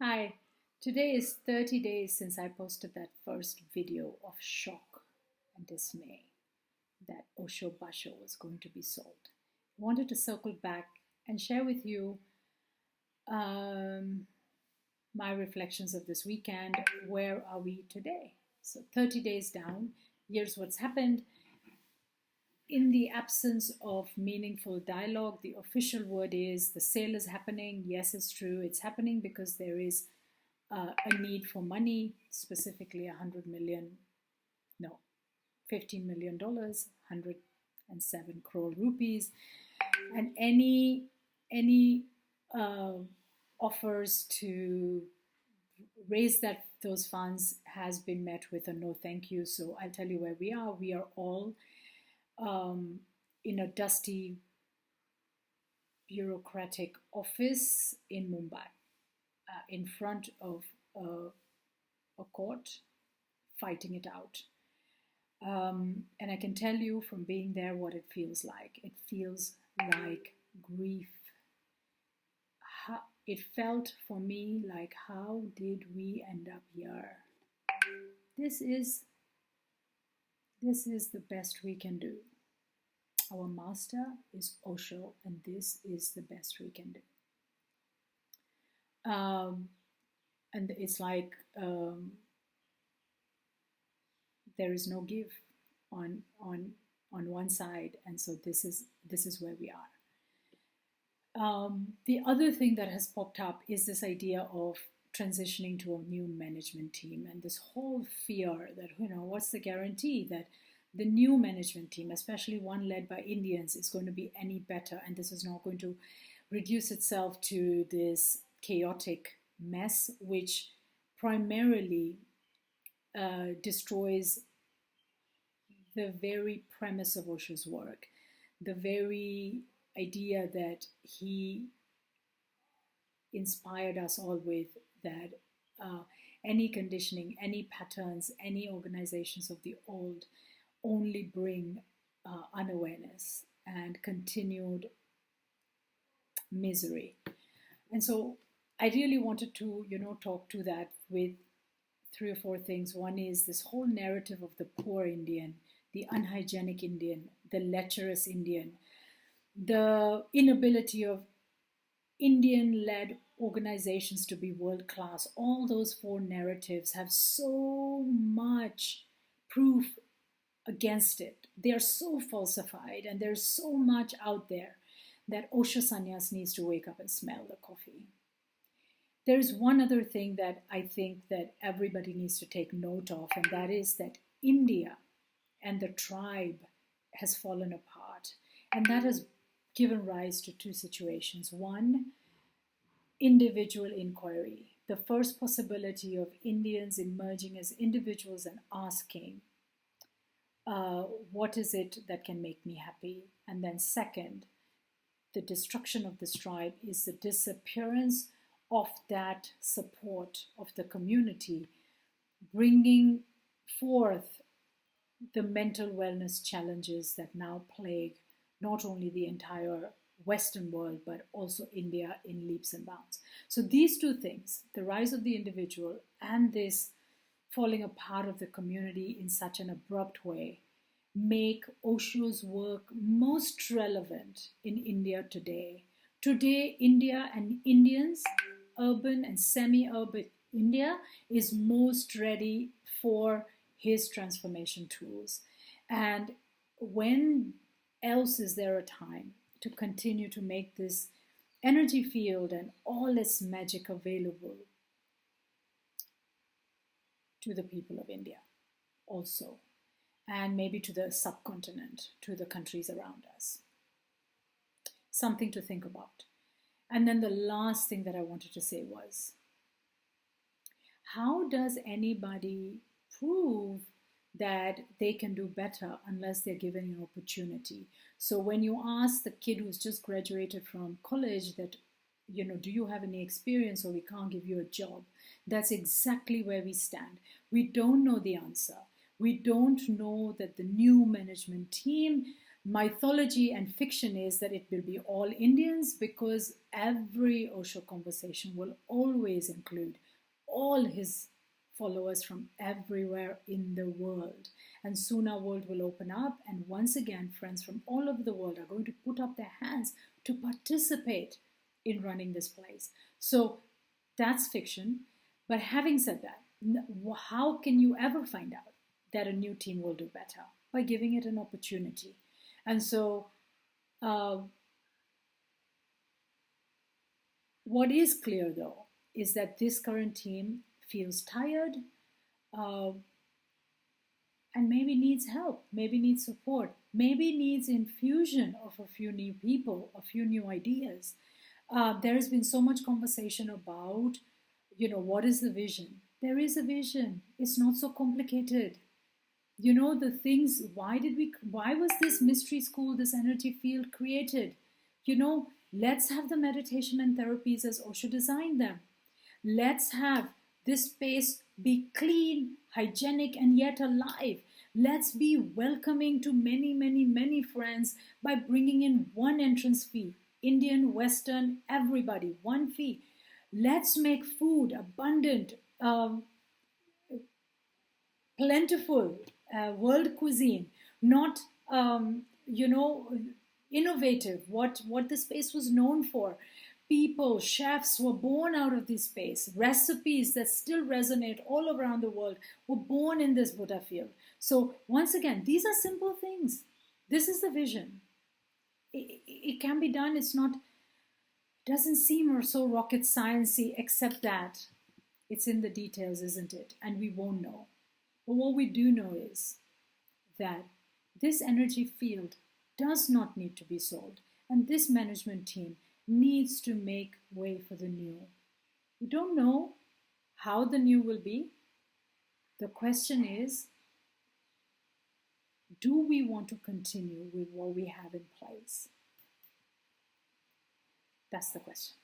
Hi, today is 30 days since I posted that first video of shock and dismay that Osho Basho was going to be sold. I wanted to circle back and share with you um, my reflections of this weekend. Where are we today? So, 30 days down, here's what's happened. In the absence of meaningful dialogue, the official word is the sale is happening. Yes, it's true. It's happening because there is a need for money, specifically 100 million, no, $15 million, 107 crore rupees, and any uh, offers to raise those funds has been met with a no thank you. So I'll tell you where we are. We are all um, in a dusty bureaucratic office in Mumbai, in front of a court, fighting it out. And I can tell you from being there what it feels like. It feels like grief. It felt for me like, how did we end up here? This is the best we can do. Our master is Osho, and this is the best we can do. And it's like there is no give on one side, and so this is where we are. The other thing that has popped up is this idea of transitioning to a new management team, and this whole fear that, what's the guarantee that the new management team, especially one led by Indians, is going to be any better, and this is not going to reduce itself to this chaotic mess, which primarily destroys the very premise of Osho's work, the very idea that he inspired us all with, that any conditioning, any patterns, any organizations of the old only bring unawareness and continued misery. And so I really wanted to, talk to that with three or four things. One is this whole narrative of the poor Indian, the unhygienic Indian, the lecherous Indian, the inability of Indian led organizations to be world class. All those four narratives have so much proof against it. They are so falsified, and there's so much out there that Osho Sannyas needs to wake up and smell the coffee. There's one other thing that I think that everybody needs to take note of, and that is that India and the tribe has fallen apart. And that has given rise to two situations. One, individual inquiry. The first possibility of Indians emerging as individuals and asking, what is it that can make me happy? And then second, the destruction of this tribe is the disappearance of that support of the community, bringing forth the mental wellness challenges that now plague not only the entire Western world, but also India in leaps and bounds. So these two things, the rise of the individual and this falling apart of the community in such an abrupt way, make Osho's work most relevant in India today. Today, India and Indians, urban and semi-urban India, is most ready for his transformation tools. And when else is there a time to continue to make this energy field and all its magic available to the people of India also, and maybe to the subcontinent, to the countries around us? Something to think about. And then the last thing that I wanted to say was, how does anybody prove that they can do better unless they're given an opportunity? So when you ask the kid who's just graduated from college that, do you have any experience, or we can't give you a job, that's exactly where we stand. We don't know the answer. We don't know that the new management team Mythology and fiction is that it will be all Indians, because every Osho conversation will always include all his followers from everywhere in the world. And soon our world will open up, and once again, friends from all over the world are going to put up their hands to participate in running this place. So that's fiction. But having said that, how can you ever find out that a new team will do better? By giving it an opportunity. And so, what is clear though is that this current team feels tired, uh, and maybe needs help, maybe needs support, maybe needs infusion of a few new people, a few new ideas. There has been so much conversation about, what is the vision? There is a vision. It's not so complicated. The things, why was this mystery school, this energy field created? Let's have the meditation and therapies as Osho designed them. Let's have this space be clean, hygienic, and yet alive. Let's be welcoming to many, many, many friends by bringing in one entrance fee. Indian, Western, everybody, one fee. Let's make food abundant, plentiful, world cuisine, not, innovative, what the space was known for. People, chefs were born out of this space. Recipes that still resonate all around the world were born in this Buddha field. So once again, these are simple things. This is the vision. It can be done. Doesn't seem so rocket sciencey, except that it's in the details, isn't it? And we won't know. But what we do know is that this energy field does not need to be sold, and this management team needs to make way for the new. We don't know how the new will be. The question is, do we want to continue with what we have in place? That's the question.